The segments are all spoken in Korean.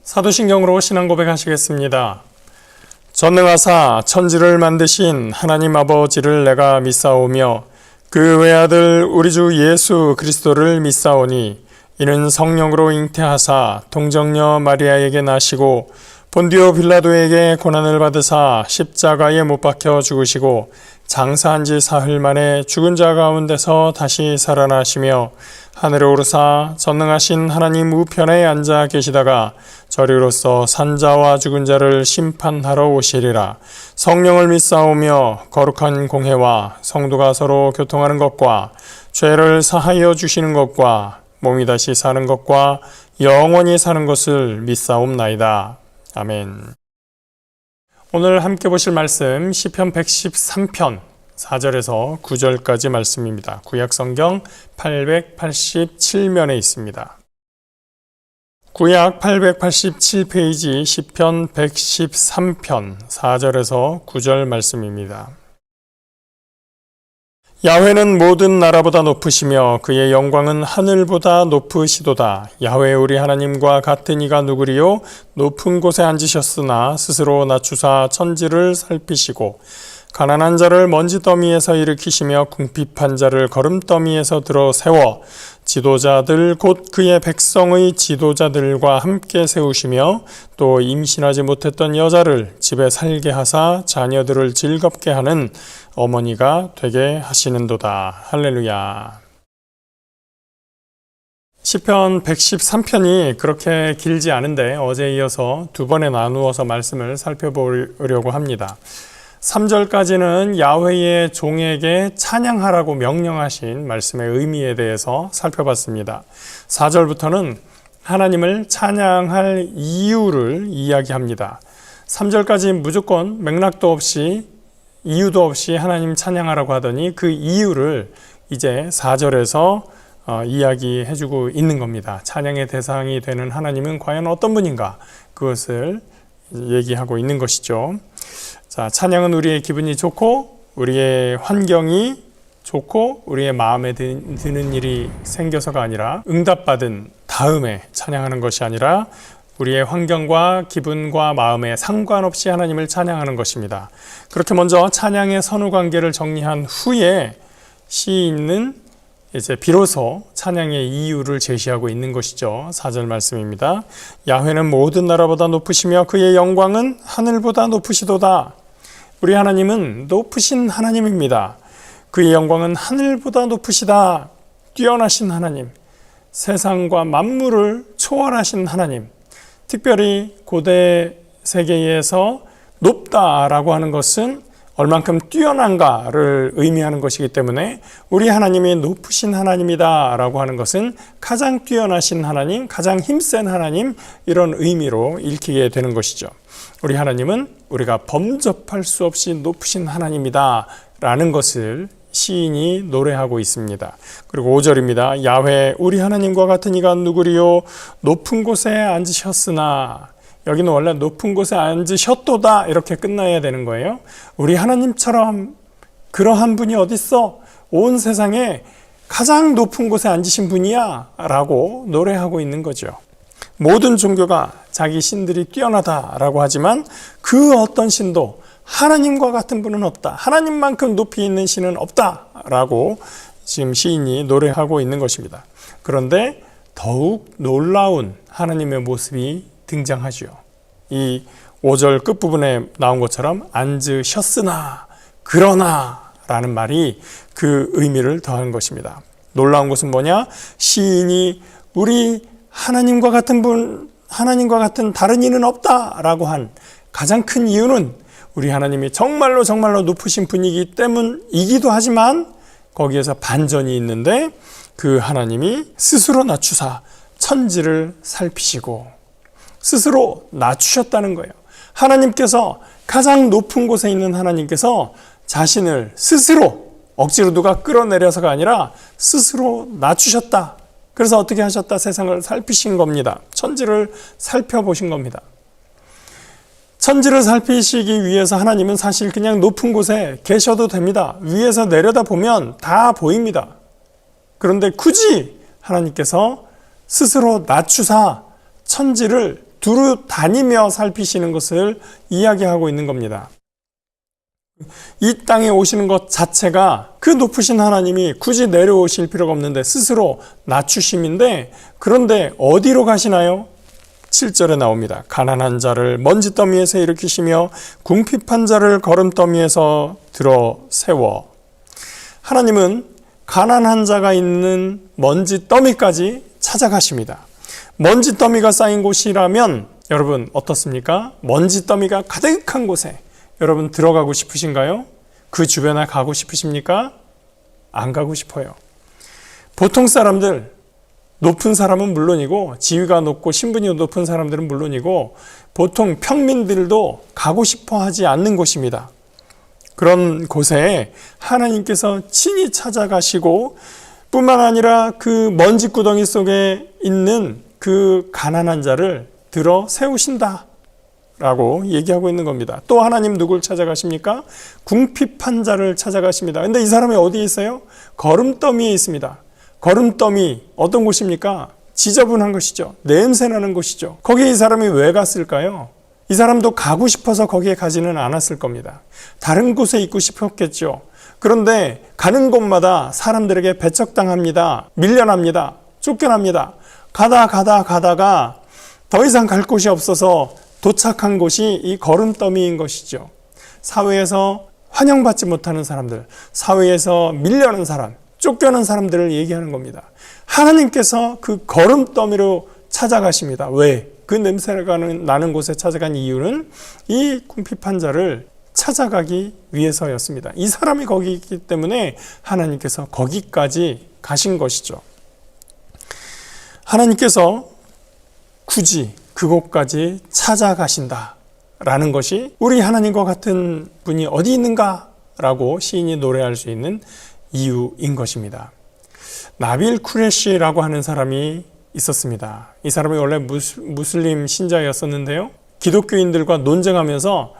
사도신경으로 신앙 고백하시겠습니다. 전능하사 천지를 만드신 하나님 아버지를 내가 믿사오며 그 외아들 우리 주 예수 그리스도를 믿사오니 이는 성령으로 잉태하사 동정녀 마리아에게 나시고 본디오 빌라도에게 고난을 받으사 십자가에 못 박혀 죽으시고 장사한 지 사흘 만에 죽은 자 가운데서 다시 살아나시며 하늘에 오르사 전능하신 하나님 우편에 앉아 계시다가 저리로서 산자와 죽은 자를 심판하러 오시리라. 성령을 믿사오며 거룩한 공회와 성도가 서로 교통하는 것과 죄를 사하여 주시는 것과 몸이 다시 사는 것과 영원히 사는 것을 믿사옵나이다. 아멘. 오늘 함께 보실 말씀 시편 113편 4절에서 9절까지 말씀입니다. 구약성경 887면에 있습니다. 구약 887페이지 시편 113편 4절에서 9절 말씀입니다. 야훼는 모든 나라보다 높으시며 그의 영광은 하늘보다 높으시도다. 야훼 우리 하나님과 같은 이가 누구리요? 높은 곳에 앉으셨으나 스스로 낮추사 천지를 살피시고 가난한 자를 먼지더미에서 일으키시며 궁핍한 자를 거름더미에서 들어 세워 지도자들 곧 그의 백성의 지도자들과 함께 세우시며 또 임신하지 못했던 여자를 집에 살게 하사 자녀들을 즐겁게 하는 어머니가 되게 하시는도다. 할렐루야. 시편 113편이 그렇게 길지 않은데 어제에 이어서 두 번에 나누어서 말씀을 살펴보려고 합니다. 3절까지는 야훼의 종에게 찬양하라고 명령하신 말씀의 의미에 대해서 살펴봤습니다. 4절부터는 하나님을 찬양할 이유를 이야기합니다. 3절까지 무조건 맥락도 없이 이유도 없이 하나님 찬양하라고 하더니 그 이유를 이제 4절에서 이야기해주고 있는 겁니다. 찬양의 대상이 되는 하나님은 과연 어떤 분인가? 그것을 얘기하고 있는 것이죠. 자, 찬양은 우리의 기분이 좋고 우리의 환경이 좋고 우리의 마음에 드는 일이 생겨서가 아니라 응답받은 다음에 찬양하는 것이 아니라 우리의 환경과 기분과 마음에 상관없이 하나님을 찬양하는 것입니다. 그렇게 먼저 찬양의 선후관계를 정리한 후에 시인은 이제 비로소 찬양의 이유를 제시하고 있는 것이죠. 4절 말씀입니다. 야훼는 모든 나라보다 높으시며 그의 영광은 하늘보다 높으시도다. 우리 하나님은 높으신 하나님입니다. 그의 영광은 하늘보다 높으시다. 뛰어나신 하나님, 세상과 만물을 초월하신 하나님. 특별히 고대 세계에서 높다라고 하는 것은 얼만큼 뛰어난가를 의미하는 것이기 때문에 우리 하나님이 높으신 하나님이다 라고 하는 것은 가장 뛰어나신 하나님, 가장 힘센 하나님, 이런 의미로 읽히게 되는 것이죠. 우리 하나님은 우리가 범접할 수 없이 높으신 하나님이다 라는 것을 시인이 노래하고 있습니다. 그리고 5절입니다. 야훼 우리 하나님과 같은 이가 누구리요? 높은 곳에 앉으셨으나, 여기는 원래 높은 곳에 앉으셨도다 이렇게 끝나야 되는 거예요. 우리 하나님처럼 그러한 분이 어딨어? 온 세상에 가장 높은 곳에 앉으신 분이야 라고 노래하고 있는 거죠. 모든 종교가 자기 신들이 뛰어나다라고 하지만 그 어떤 신도 하나님과 같은 분은 없다. 하나님만큼 높이 있는 신은 없다라고 지금 시인이 노래하고 있는 것입니다. 그런데 더욱 놀라운 하나님의 모습이 등장하죠. 이 5절 끝부분에 나온 것처럼 앉으셨으나 그러나 라는 말이 그 의미를 더한 것입니다. 놀라운 것은 뭐냐? 시인이 우리 하나님과 같은 분, 하나님과 같은 다른 이는 없다라고 한 가장 큰 이유는 우리 하나님이 정말로 높으신 분이기 때문이기도 하지만 거기에서 반전이 있는데 그 하나님이 스스로 낮추사 천지를 살피시고 스스로 낮추셨다는 거예요. 하나님께서 가장 높은 곳에 있는 하나님께서 자신을 스스로 억지로 누가 끌어내려서가 아니라 스스로 낮추셨다. 그래서 어떻게 하셨다? 세상을 살피신 겁니다. 천지를 살펴보신 겁니다. 천지를 살피시기 위해서 하나님은 사실 그냥 높은 곳에 계셔도 됩니다. 위에서 내려다 보면 다 보입니다. 그런데 굳이 하나님께서 스스로 낮추사 천지를 두루 다니며 살피시는 것을 이야기하고 있는 겁니다. 이 땅에 오시는 것 자체가 그 높으신 하나님이 굳이 내려오실 필요가 없는데 스스로 낮추심인데, 그런데 어디로 가시나요? 7절에 나옵니다. 가난한 자를 먼지더미에서 일으키시며 궁핍한 자를 거름더미에서 들어 세워. 하나님은 가난한 자가 있는 먼지더미까지 찾아가십니다. 먼지더미가 쌓인 곳이라면 여러분 어떻습니까? 먼지더미가 가득한 곳에 여러분 들어가고 싶으신가요? 그 주변에 가고 싶으십니까? 안 가고 싶어요. 보통 사람들, 높은 사람은 물론이고 지위가 높고 신분이 높은 사람들은 물론이고 보통 평민들도 가고 싶어 하지 않는 곳입니다. 그런 곳에 하나님께서 친히 찾아가시고 뿐만 아니라 그 먼지구덩이 속에 있는 그 가난한 자를 들어 세우신다 라고 얘기하고 있는 겁니다. 또 하나님 누굴 찾아가십니까? 궁핍한 자를 찾아가십니다. 근데 이 사람이 어디에 있어요? 거름더미에 있습니다. 거름더미 어떤 곳입니까? 지저분한 것이죠. 냄새나는 곳이죠. 거기에 이 사람이 왜 갔을까요? 이 사람도 가고 싶어서 거기에 가지는 않았을 겁니다. 다른 곳에 있고 싶었겠죠. 그런데 가는 곳마다 사람들에게 배척당합니다. 밀려납니다. 쫓겨납니다. 가다가 더 이상 갈 곳이 없어서 도착한 곳이 이 거름더미인 것이죠. 사회에서 환영받지 못하는 사람들, 사회에서 밀려난 사람, 쫓겨난 사람들을 얘기하는 겁니다. 하나님께서 그 거름더미로 찾아가십니다. 왜? 그 냄새가 나는 곳에 찾아간 이유는 이 궁핍한 자를 찾아가기 위해서였습니다. 이 사람이 거기 있기 때문에 하나님께서 거기까지 가신 것이죠. 하나님께서 굳이 그곳까지 찾아가신다라는 것이 우리 하나님과 같은 분이 어디 있는가라고 시인이 노래할 수 있는 이유인 것입니다. 나빌 쿠레시라고 하는 사람이 있었습니다. 이 사람이 원래 무슬림 신자였었는데요. 기독교인들과 논쟁하면서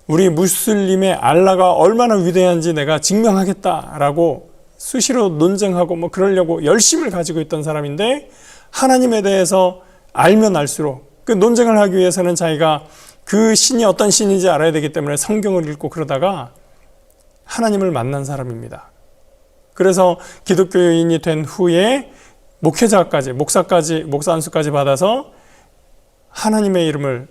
우리 무슬림의 알라가 얼마나 위대한지 내가 증명하겠다라고 수시로 논쟁하고 그러려고 열심을 가지고 있던 사람인데, 하나님에 대해서 알면 알수록 그 논쟁을 하기 위해서는 자기가 그 신이 어떤 신인지 알아야 되기 때문에 성경을 읽고 그러다가 하나님을 만난 사람입니다. 그래서 기독교인이 된 후에 목회자까지, 목사 안수까지 받아서 하나님의 이름을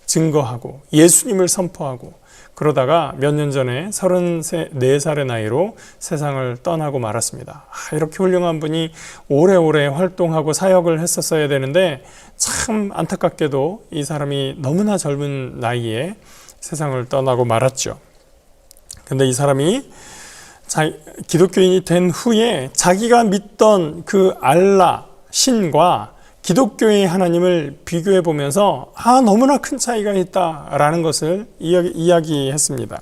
증거하고 예수님을 선포하고 그러다가 몇 년 전에 34살의 나이로 세상을 떠나고 말았습니다. 이렇게 훌륭한 분이 오래오래 활동하고 사역을 했었어야 되는데 참 안타깝게도 이 사람이 너무나 젊은 나이에 세상을 떠나고 말았죠. 근데 이 사람이 기독교인이 된 후에 자기가 믿던 그 알라 신과 기독교의 하나님을 비교해 보면서 너무나 큰 차이가 있다라는 것을 이야기했습니다.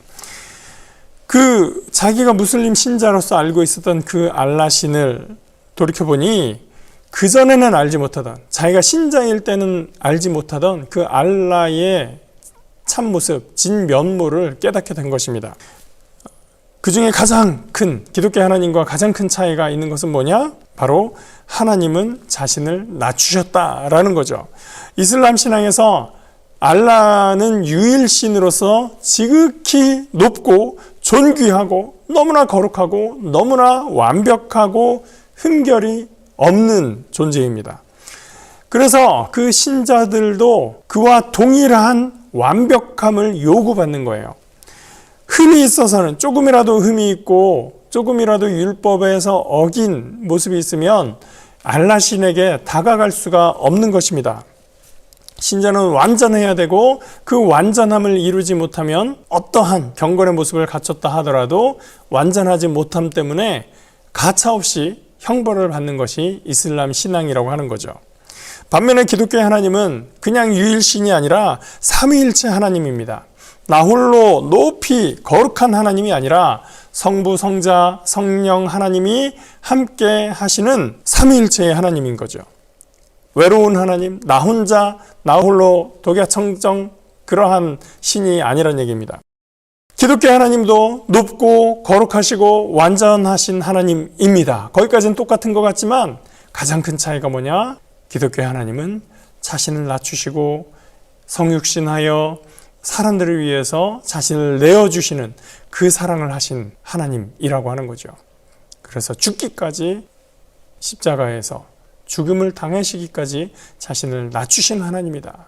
그 자기가 무슬림 신자로서 알고 있었던 그 알라 신을 돌이켜보니 그전에는 알지 못하던, 자기가 신자일 때는 알지 못하던 그 알라의 참모습, 진면모를 깨닫게 된 것입니다. 그 중에 가장 큰, 기독교 하나님과 가장 큰 차이가 있는 것은 뭐냐? 바로 하나님은 자신을 낮추셨다라는 거죠. 이슬람 신앙에서 알라는 유일신으로서 지극히 높고 존귀하고 너무나 거룩하고 너무나 완벽하고 흠결이 없는 존재입니다. 그래서 그 신자들도 그와 동일한 완벽함을 요구받는 거예요. 흠이 있어서는, 조금이라도 흠이 있고 조금이라도 율법에서 어긴 모습이 있으면 알라신에게 다가갈 수가 없는 것입니다. 신자는 완전해야 되고 그 완전함을 이루지 못하면 어떠한 경건의 모습을 갖췄다 하더라도 완전하지 못함 때문에 가차없이 형벌을 받는 것이 이슬람 신앙이라고 하는 거죠. 반면에 기독교의 하나님은 그냥 유일신이 아니라 삼위일체 하나님입니다. 나 홀로 높이 거룩한 하나님이 아니라 성부, 성자, 성령 하나님이 함께 하시는 삼위일체의 하나님인 거죠. 외로운 하나님, 나 혼자, 나 홀로 독야청정, 그러한 신이 아니란 얘기입니다. 기독교 하나님도 높고 거룩하시고 완전하신 하나님입니다. 거기까지는 똑같은 것 같지만 가장 큰 차이가 뭐냐? 기독교 하나님은 자신을 낮추시고 성육신하여 사람들을 위해서 자신을 내어주시는 그 사랑을 하신 하나님이라고 하는 거죠. 그래서 죽기까지 십자가에서 죽음을 당하시기까지 자신을 낮추신 하나님이다.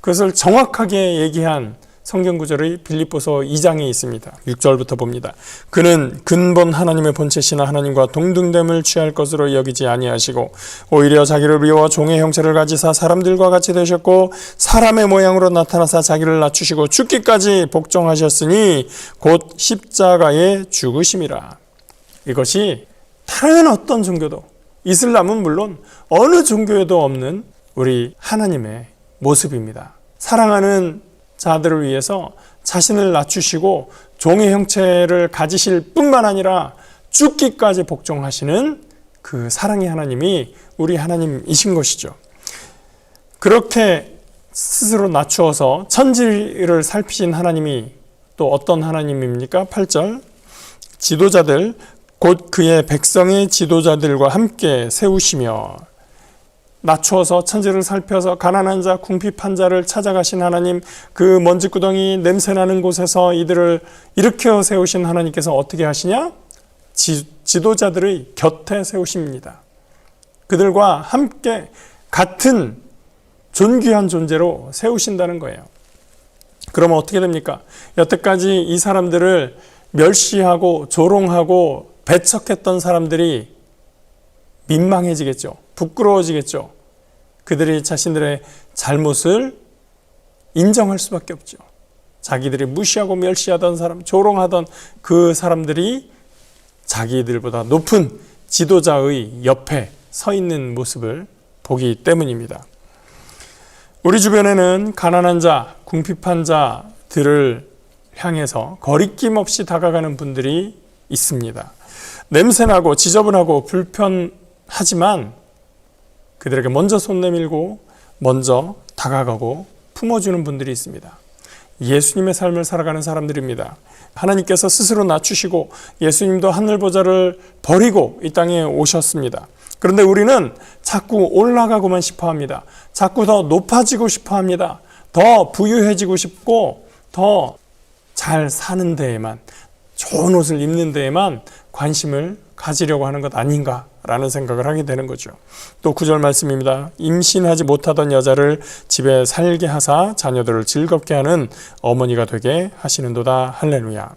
그것을 정확하게 얘기한 성경 구절의 빌립보서 2장에 있습니다. 6절부터 봅니다. 그는 근본 하나님의 본체시나 하나님과 동등됨을 취할 것으로 여기지 아니하시고 오히려 자기를 비워 종의 형체를 가지사 사람들과 같이 되셨고 사람의 모양으로 나타나사 자기를 낮추시고 죽기까지 복종하셨으니 곧 십자가에 죽으심이라. 이것이 다른 어떤 종교도, 이슬람은 물론 어느 종교에도 없는 우리 하나님의 모습입니다. 사랑하는 자들을 위해서 자신을 낮추시고 종의 형체를 가지실 뿐만 아니라 죽기까지 복종하시는 그 사랑의 하나님이 우리 하나님이신 것이죠. 그렇게 스스로 낮추어서 천지를 살피신 하나님이 또 어떤 하나님입니까? 8절 지도자들 곧 그의 백성의 지도자들과 함께 세우시며, 낮추어서 천지를 살펴서 가난한 자, 궁핍한 자를 찾아가신 하나님, 그 먼지구덩이 냄새나는 곳에서 이들을 일으켜 세우신 하나님께서 어떻게 하시냐? 지도자들의 곁에 세우십니다. 그들과 함께 같은 존귀한 존재로 세우신다는 거예요. 그러면 어떻게 됩니까? 여태까지 이 사람들을 멸시하고 조롱하고 배척했던 사람들이 민망해지겠죠. 부끄러워지겠죠. 그들이 자신들의 잘못을 인정할 수밖에 없죠. 자기들이 무시하고 멸시하던 사람, 조롱하던 그 사람들이 자기들보다 높은 지도자의 옆에 서 있는 모습을 보기 때문입니다. 우리 주변에는 가난한 자, 궁핍한 자들을 향해서 거리낌 없이 다가가는 분들이 있습니다. 냄새나고 지저분하고 불편하지만 그들에게 먼저 손 내밀고 먼저 다가가고 품어주는 분들이 있습니다. 예수님의 삶을 살아가는 사람들입니다. 하나님께서 스스로 낮추시고 예수님도 하늘보좌를 버리고 이 땅에 오셨습니다. 그런데 우리는 자꾸 올라가고만 싶어합니다. 자꾸 더 높아지고 싶어합니다. 더 부유해지고 싶고 더 잘 사는 데에만, 좋은 옷을 입는 데에만 관심을 가지려고 하는 것 아닌가라는 생각을 하게 되는 거죠. 또 9절 말씀입니다. 임신하지 못하던 여자를 집에 살게 하사 자녀들을 즐겁게 하는 어머니가 되게 하시는도다. 할렐루야.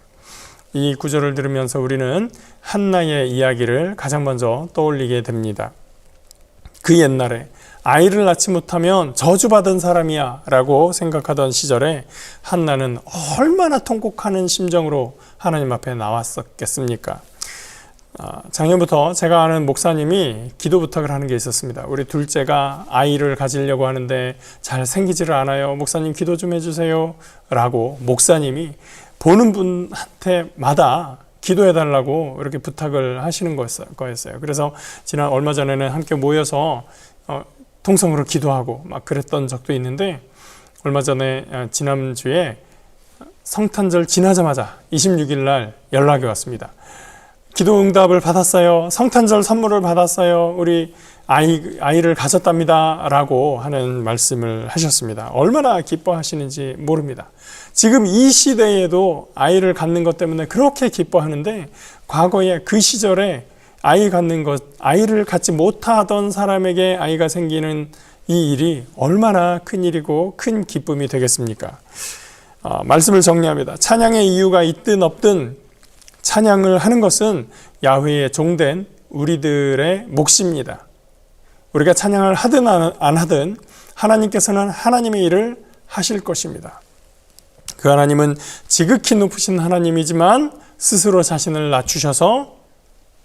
이 구절을 들으면서 우리는 한나의 이야기를 가장 먼저 떠올리게 됩니다. 그 옛날에 아이를 낳지 못하면 저주받은 사람이야 라고 생각하던 시절에 한나는 얼마나 통곡하는 심정으로 하나님 앞에 나왔었겠습니까? 작년부터 제가 아는 목사님이 기도 부탁을 하는 게 있었습니다. 우리 둘째가 아이를 가지려고 하는데 잘 생기지를 않아요. 목사님 기도 좀 해주세요 라고 목사님이 보는 분한테마다 기도해달라고 이렇게 부탁을 하시는 거였어요. 그래서 얼마 전에는 함께 모여서 통성으로 기도하고 막 그랬던 적도 있는데, 얼마 전에 지난주에 성탄절 지나자마자 26일 날 연락이 왔습니다. 기도 응답을 받았어요. 성탄절 선물을 받았어요. 우리 아이를 가졌답니다 라고 하는 말씀을 하셨습니다. 얼마나 기뻐하시는지 모릅니다. 지금 이 시대에도 아이를 갖는 것 때문에 그렇게 기뻐하는데, 과거에 그 시절에 아이를 갖지 못하던 사람에게 아이가 생기는 이 일이 얼마나 큰 일이고 큰 기쁨이 되겠습니까? 말씀을 정리합니다. 찬양의 이유가 있든 없든 찬양을 하는 것은 야훼의 종된 우리들의 몫입니다. 우리가 찬양을 하든 안 하든 하나님께서는 하나님의 일을 하실 것입니다. 그 하나님은 지극히 높으신 하나님이지만 스스로 자신을 낮추셔서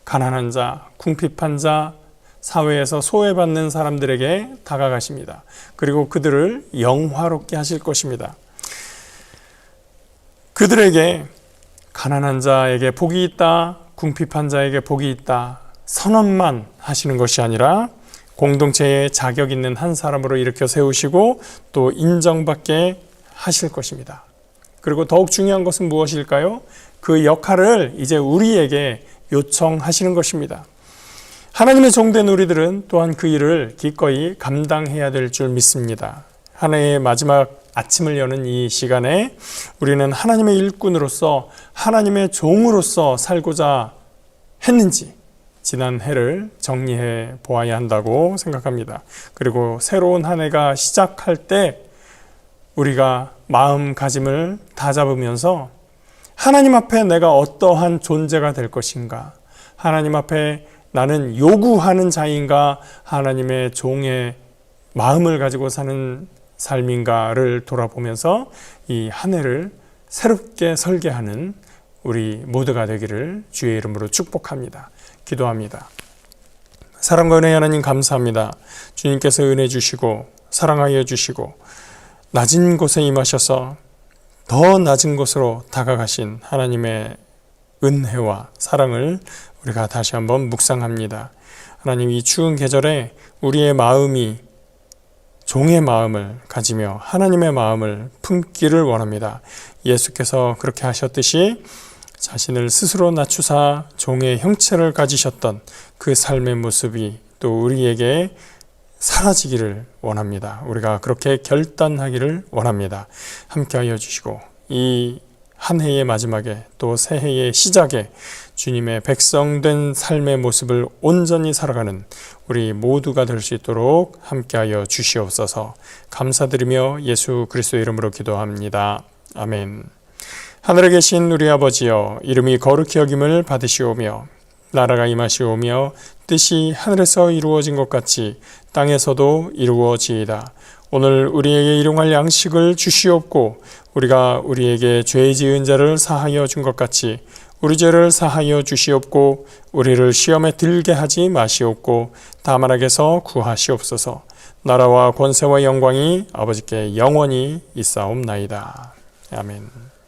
가난한 자, 궁핍한 자, 사회에서 소외받는 사람들에게 다가가십니다. 그리고 그들을 영화롭게 하실 것입니다. 그들에게 가난한 자에게 복이 있다, 궁핍한 자에게 복이 있다 선언만 하시는 것이 아니라 공동체에 자격 있는 한 사람으로 일으켜 세우시고 또 인정받게 하실 것입니다. 그리고 더욱 중요한 것은 무엇일까요? 그 역할을 이제 우리에게 요청하시는 것입니다. 하나님의 종된 우리들은 또한 그 일을 기꺼이 감당해야 될 줄 믿습니다. 한 해의 마지막 아침을 여는 이 시간에 우리는 하나님의 일꾼으로서 하나님의 종으로서 살고자 했는지 지난 해를 정리해 보아야 한다고 생각합니다. 그리고 새로운 한 해가 시작할 때 우리가 마음가짐을 다잡으면서 하나님 앞에 내가 어떠한 존재가 될 것인가, 하나님 앞에 나는 요구하는 자인가, 하나님의 종의 마음을 가지고 사는 삶인가를 돌아보면서 이 한 해를 새롭게 설계하는 우리 모두가 되기를 주의 이름으로 축복합니다. 기도합니다. 사랑과 은혜의 하나님 감사합니다. 주님께서 은혜 주시고 사랑하여 주시고 낮은 곳에 임하셔서 더 낮은 곳으로 다가가신 하나님의 은혜와 사랑을 우리가 다시 한번 묵상합니다. 하나님, 이 추운 계절에 우리의 마음이 종의 마음을 가지며 하나님의 마음을 품기를 원합니다. 예수께서 그렇게 하셨듯이 자신을 스스로 낮추사 종의 형체를 가지셨던 그 삶의 모습이 또 우리에게 사라지기를 원합니다. 우리가 그렇게 결단하기를 원합니다. 함께하여 주시고 이 한 해의 마지막에 또 새해의 시작에 주님의 백성된 삶의 모습을 온전히 살아가는 우리 모두가 될 수 있도록 함께하여 주시옵소서. 감사드리며 예수 그리스도의 이름으로 기도합니다. 아멘. 하늘에 계신 우리 아버지여, 이름이 거룩히 여김을 받으시오며 나라가 임하시오며 뜻이 하늘에서 이루어진 것 같이 땅에서도 이루어지이다. 오늘 우리에게 일용할 양식을 주시옵고 우리가 우리에게 죄 지은 자를 사하여 준 것 같이 우리 죄를 사하여 주시옵고 우리를 시험에 들게 하지 마시옵고 다만 악에서 구하시옵소서. 나라와 권세와 영광이 아버지께 영원히 있사옵나이다. 아멘.